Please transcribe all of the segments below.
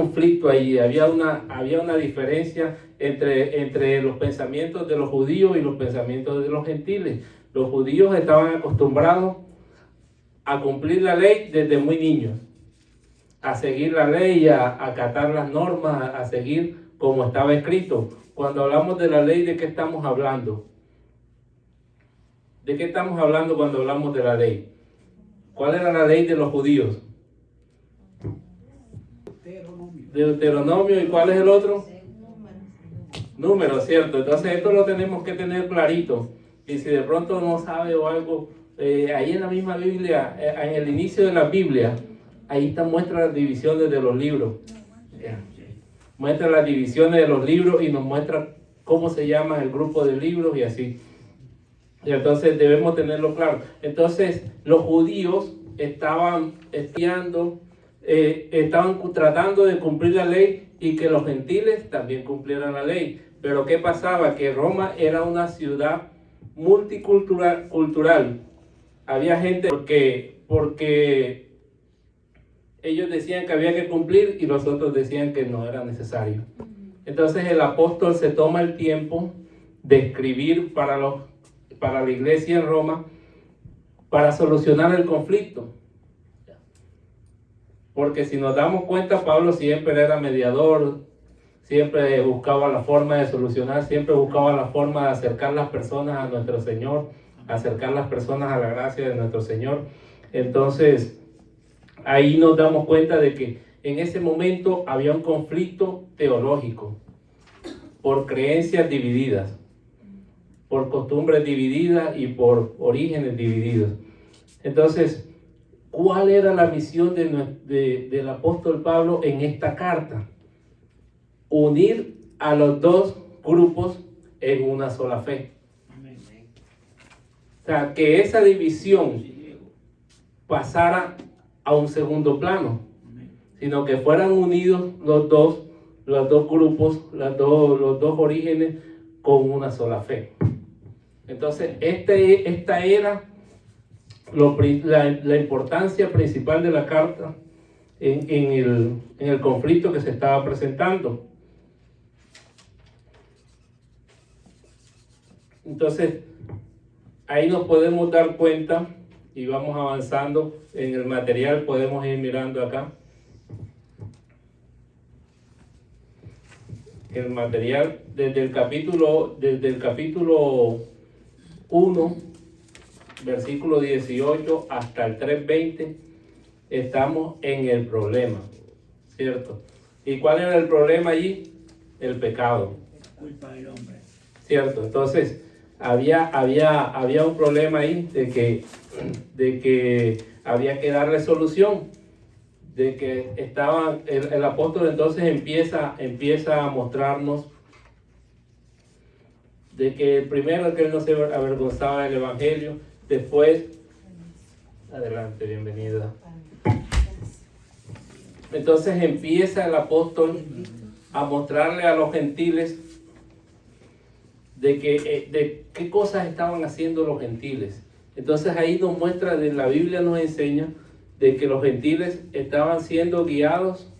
conflicto ahí, había una diferencia entre los pensamientos de los judíos y los pensamientos de los gentiles. Los judíos estaban acostumbrados a cumplir la ley desde muy niños, a seguir la ley, a acatar las normas, a seguir como estaba escrito. Cuando hablamos de la ley, ¿de qué estamos hablando? ¿De qué estamos hablando cuando hablamos de la ley? ¿Cuál era la ley de los judíos? Deuteronomio. ¿Y cuál es el otro? Números, ¿cierto? Entonces esto lo tenemos que tener clarito. Y si de pronto no sabe o algo, ahí en la misma Biblia, en el inicio de la Biblia, ahí está muestra las divisiones de los libros. Muestra las divisiones de los libros y nos muestra cómo se llama el grupo de libros y así. Y entonces debemos tenerlo claro. Entonces los judíos estaban estudiando, estaban tratando de cumplir la ley y que los gentiles también cumplieran la ley. Pero ¿qué pasaba? Que Roma era una ciudad multicultural. Había gente porque ellos decían que había que cumplir y los otros decían que no era necesario. Entonces el apóstol se toma el tiempo de escribir para la iglesia en Roma para solucionar el conflicto. Porque si nos damos cuenta, Pablo siempre era mediador, siempre buscaba la forma de solucionar, siempre buscaba la forma de acercar las personas a nuestro Señor, acercar las personas a la gracia de nuestro Señor. Entonces, ahí nos damos cuenta de que en ese momento había un conflicto teológico por creencias divididas, por costumbres divididas y por orígenes divididos. Entonces, ¿cuál era la misión del apóstol Pablo en esta carta? Unir a los dos grupos en una sola fe. O sea, que esa división pasara a un segundo plano, sino que fueran unidos los dos grupos, los dos orígenes con una sola fe. Entonces, esta era la importancia principal de la carta en el conflicto que se estaba presentando. Entonces, ahí nos podemos dar cuenta y vamos avanzando en el material, podemos ir mirando acá. El material desde el capítulo 1, versículo 18 hasta el 3:20, estamos en el problema, ¿cierto? ¿Y cuál era el problema allí? El pecado. Culpa del hombre. ¿Cierto? Entonces, había un problema ahí de que había que darle solución, de que el apóstol entonces empieza a mostrarnos de que primero que él no se avergonzaba del evangelio, después, adelante, bienvenida. Entonces empieza el apóstol a mostrarle a los gentiles de qué cosas estaban haciendo los gentiles. Entonces ahí nos muestra, la Biblia nos enseña de que los gentiles estaban siendo guiados,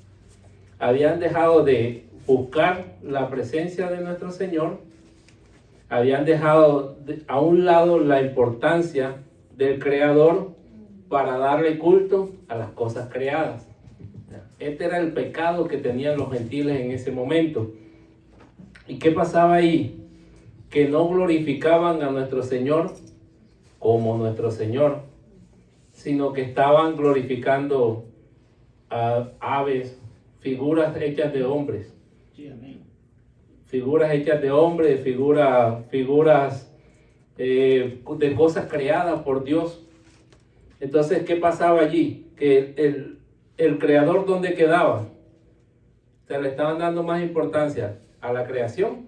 habían dejado de buscar la presencia de nuestro Señor, habían dejado a un lado la importancia del Creador para darle culto a las cosas creadas. Este era el pecado que tenían los gentiles en ese momento. ¿Y qué pasaba ahí? Que no glorificaban a nuestro Señor como nuestro Señor, sino que estaban glorificando a aves, figuras hechas de hombres. Sí, amén. Figuras hechas de hombres, figuras de cosas creadas por Dios. Entonces, ¿qué pasaba allí? Que el creador, ¿dónde quedaba? Se le estaban dando más importancia a la creación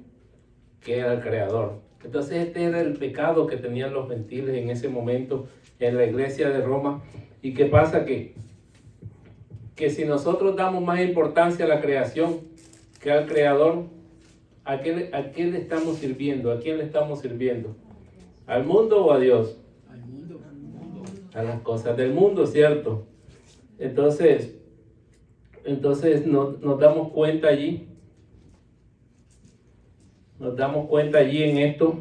que al creador. Entonces este era el pecado que tenían los gentiles en ese momento en la iglesia de Roma. ¿Y qué pasa? Que si nosotros damos más importancia a la creación que al creador, ¿a quién le estamos sirviendo? ¿A quién le estamos sirviendo? ¿Al mundo o a Dios? Al mundo. A las cosas del mundo, ¿cierto? Entonces, Entonces nos damos cuenta allí. Nos damos cuenta allí en esto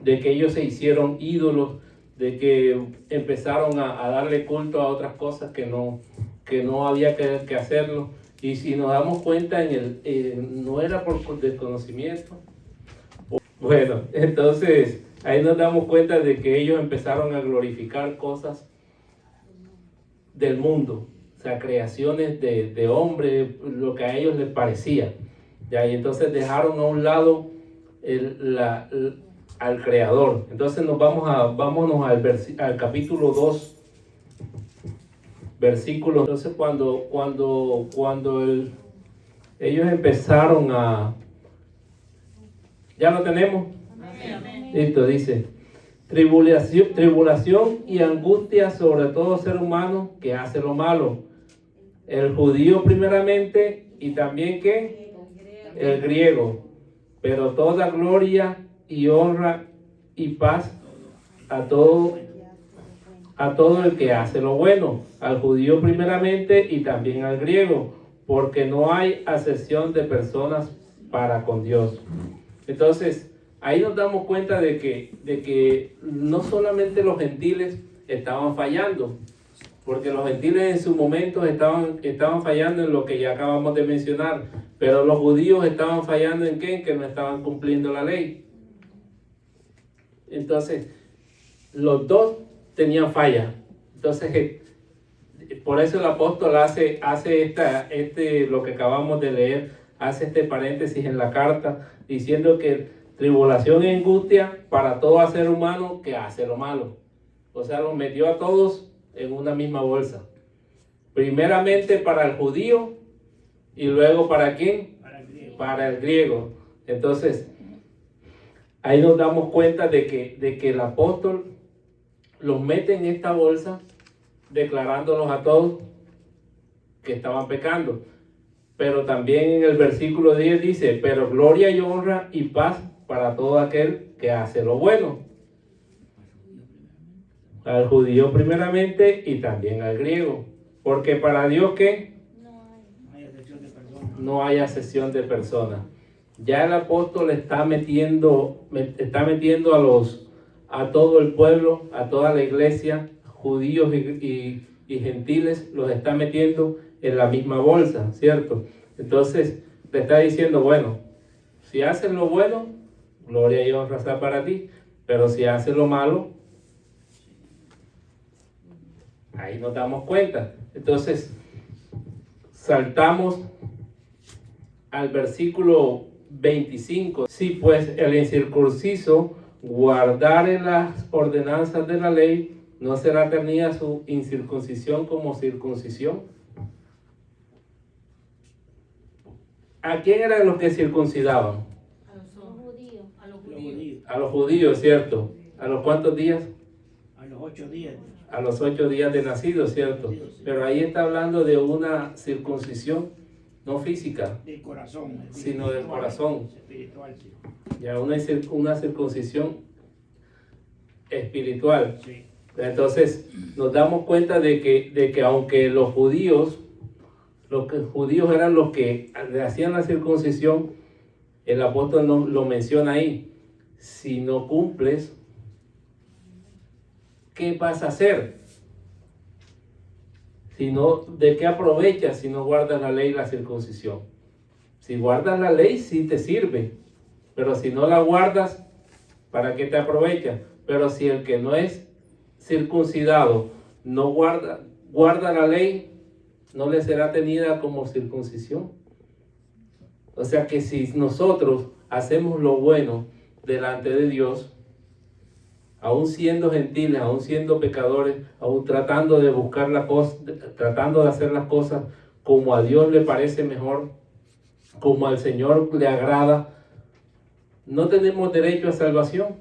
de que ellos se hicieron ídolos, de que empezaron a darle culto a otras cosas que no había que hacerlo. Y si nos damos cuenta, no era por desconocimiento. Bueno, entonces ahí nos damos cuenta de que ellos empezaron a glorificar cosas del mundo, o sea, creaciones de hombre, lo que a ellos les parecía. ¿Ya? Y entonces dejaron a un lado al Creador. Entonces vámonos al capítulo 2, versículo. Entonces cuando ellos empezaron ¿ya lo tenemos? Amén. Listo, dice: tribulación y angustia sobre todo ser humano que hace lo malo. El judío primeramente, y también ¿qué? El griego. Pero toda gloria y honra y paz a todo el que hace lo bueno, al judío primeramente y también al griego, porque no hay acepción de personas para con Dios. Entonces, ahí nos damos cuenta de que no solamente los gentiles estaban fallando, porque los gentiles en su momento estaban fallando en lo que ya acabamos de mencionar, pero los judíos estaban fallando ¿en qué? En que no estaban cumpliendo la ley. Entonces, los dos tenían falla. Entonces, por eso el apóstol hace lo que acabamos de leer, hace este paréntesis en la carta, diciendo que tribulación y angustia para todo ser humano que hace lo malo. O sea, los metió a todos en una misma bolsa. Primeramente para el judío y luego ¿para quién? Para el griego. Entonces, ahí nos damos cuenta de que el apóstol los mete en esta bolsa, declarándolos a todos que estaban pecando. Pero también en el versículo 10 dice: pero gloria y honra y paz para todo aquel que hace lo bueno. Al judío primeramente y también al griego. Porque para Dios ¿qué? No hay acepción de personas. Ya el apóstol está metiendo a todo el pueblo, a toda la iglesia, judíos y gentiles, los está metiendo en la misma bolsa, ¿cierto? Entonces le está diciendo: bueno, si haces lo bueno, gloria y honra sea para ti, pero si haces lo malo, ahí nos damos cuenta. Entonces saltamos al versículo 25. Si pues el incircunciso guardare las ordenanzas de la ley, ¿no será tenida su incircuncisión como circuncisión? ¿A quién eran los que circuncidaban? A los judíos. A los judíos, ¿cierto? ¿A los cuántos días? A los 8 días. A los 8 días de nacido, ¿cierto? Pero ahí está hablando de una circuncisión no física, Del corazón. sino del corazón. Espiritual, sí. Ya una circuncisión espiritual. Sí. Entonces nos damos cuenta de que aunque los judíos eran los que hacían la circuncisión, el apóstol no lo menciona ahí. Si no cumples, ¿qué vas a hacer? ¿De qué aprovechas si no guardas la ley y la circuncisión? Si guardas la ley, sí te sirve, pero si no la guardas, ¿para qué te aprovecha? Pero si el que no es circuncidado no guarda la ley, no le será tenida como circuncisión. O sea que si nosotros hacemos lo bueno delante de Dios, aún siendo gentiles, aún siendo pecadores, aún tratando de buscar tratando de hacer las cosas como a Dios le parece mejor, como al Señor le agrada, no tenemos derecho a salvación.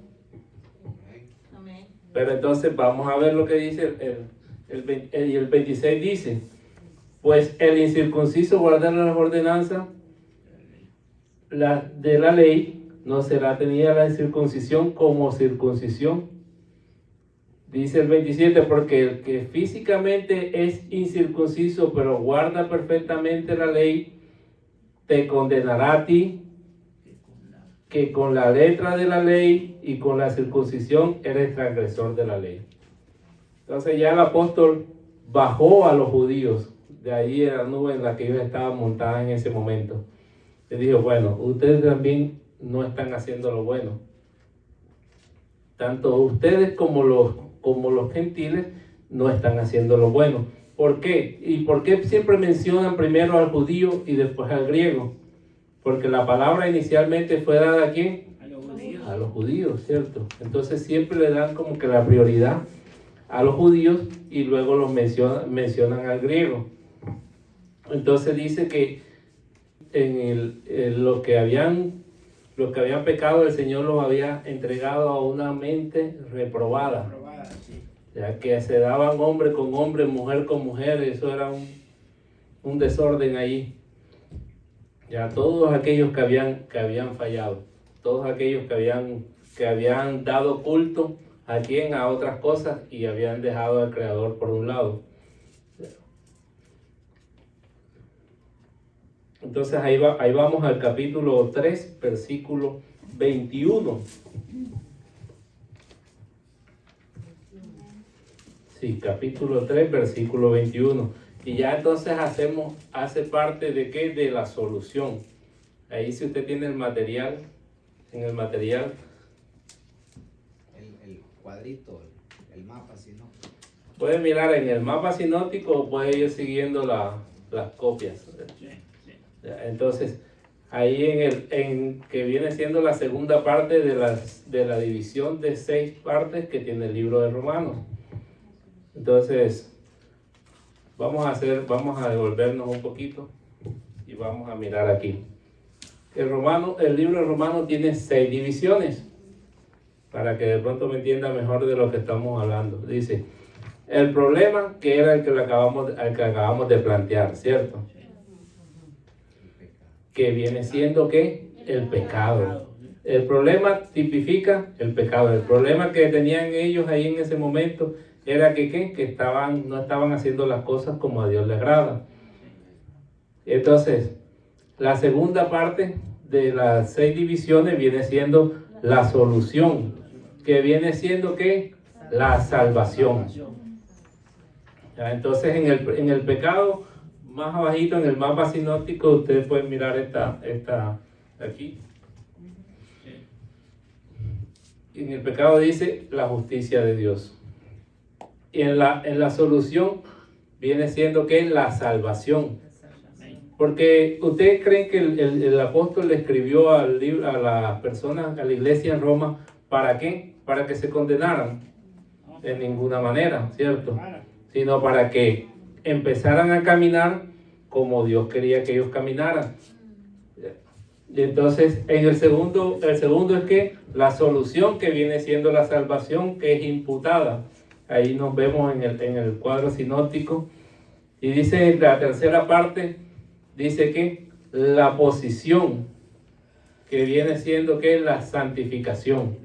Amén. Pero entonces vamos a ver lo que dice el 26 dice: pues el incircunciso guardar las ordenanzas de la ley, no será tenida la circuncisión como circuncisión. Dice el 27, porque el que físicamente es incircunciso, pero guarda perfectamente la ley, te condenará a ti, que con la letra de la ley y con la circuncisión eres transgresor de la ley. Entonces ya el apóstol bajó a los judíos, de ahí era la nube en la que ellos estaban montadas en ese momento. Les dijo, bueno, ustedes también no están haciendo lo bueno. Tanto ustedes como los gentiles no están haciendo lo bueno. ¿Por qué? ¿Y por qué siempre mencionan primero al judío y después al griego? Porque la palabra inicialmente fue dada ¿a quién? A los judíos. A los judíos, ¿cierto? Entonces siempre le dan como que la prioridad a los judíos y luego los mencionan al griego. Entonces dice que en los que habían pecado, el Señor los había entregado a una mente reprobada. Aprobada, sí. Ya que se daban hombre con hombre, mujer con mujer, eso era un desorden ahí. Ya todos aquellos que habían fallado, todos aquellos que habían dado culto a quien, a otras cosas y habían dejado al Creador por un lado. Entonces ahí vamos al capítulo 3, versículo 21. Sí, capítulo 3, versículo 21. Y ya entonces hace parte de ¿qué? De la solución. Ahí si usted tiene el material, en el material. El cuadrito, el mapa, si no. Puede mirar en el mapa sinóptico o puede ir siguiendo las copias. Sí, sí. Ya, entonces, ahí en que viene siendo la segunda parte de la división de 6 partes que tiene el libro de Romanos. Entonces, vamos a devolvernos un poquito y vamos a mirar aquí. El libro de Romanos tiene 6 divisiones, para que de pronto me entienda mejor de lo que estamos hablando. Dice, el problema que era el que acabamos de plantear, ¿cierto? Que viene siendo ¿qué? El pecado. El problema tipifica el pecado. El problema que tenían ellos ahí en ese momento era que no estaban haciendo las cosas como a Dios le agrada. Entonces, la segunda parte de las 6 divisiones viene siendo la solución, que viene siendo ¿qué? La salvación. Ya, entonces, en el pecado, más abajito en el mapa sinóptico, ustedes pueden mirar esta aquí. En el pecado dice la justicia de Dios. Y en la solución viene siendo que la salvación. Porque ustedes creen que el apóstol le escribió a las personas, a la iglesia en Roma, ¿para qué? Para que se condenaran. De ninguna manera, ¿cierto? Sino para que empezaran a caminar como Dios quería que ellos caminaran. Y entonces el segundo es que la solución que viene siendo la salvación, que es imputada. Ahí nos vemos en el cuadro sinóptico. Y dice la tercera parte, dice que la posición, que viene siendo que la santificación.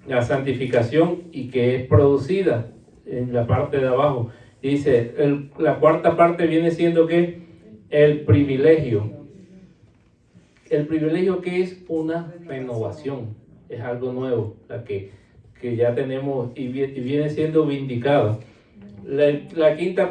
La santificación y que es producida en la parte de abajo. Dice, la cuarta parte viene siendo que el privilegio. El privilegio que es una renovación, es algo nuevo, la que ya tenemos y viene siendo vindicada. La quinta parte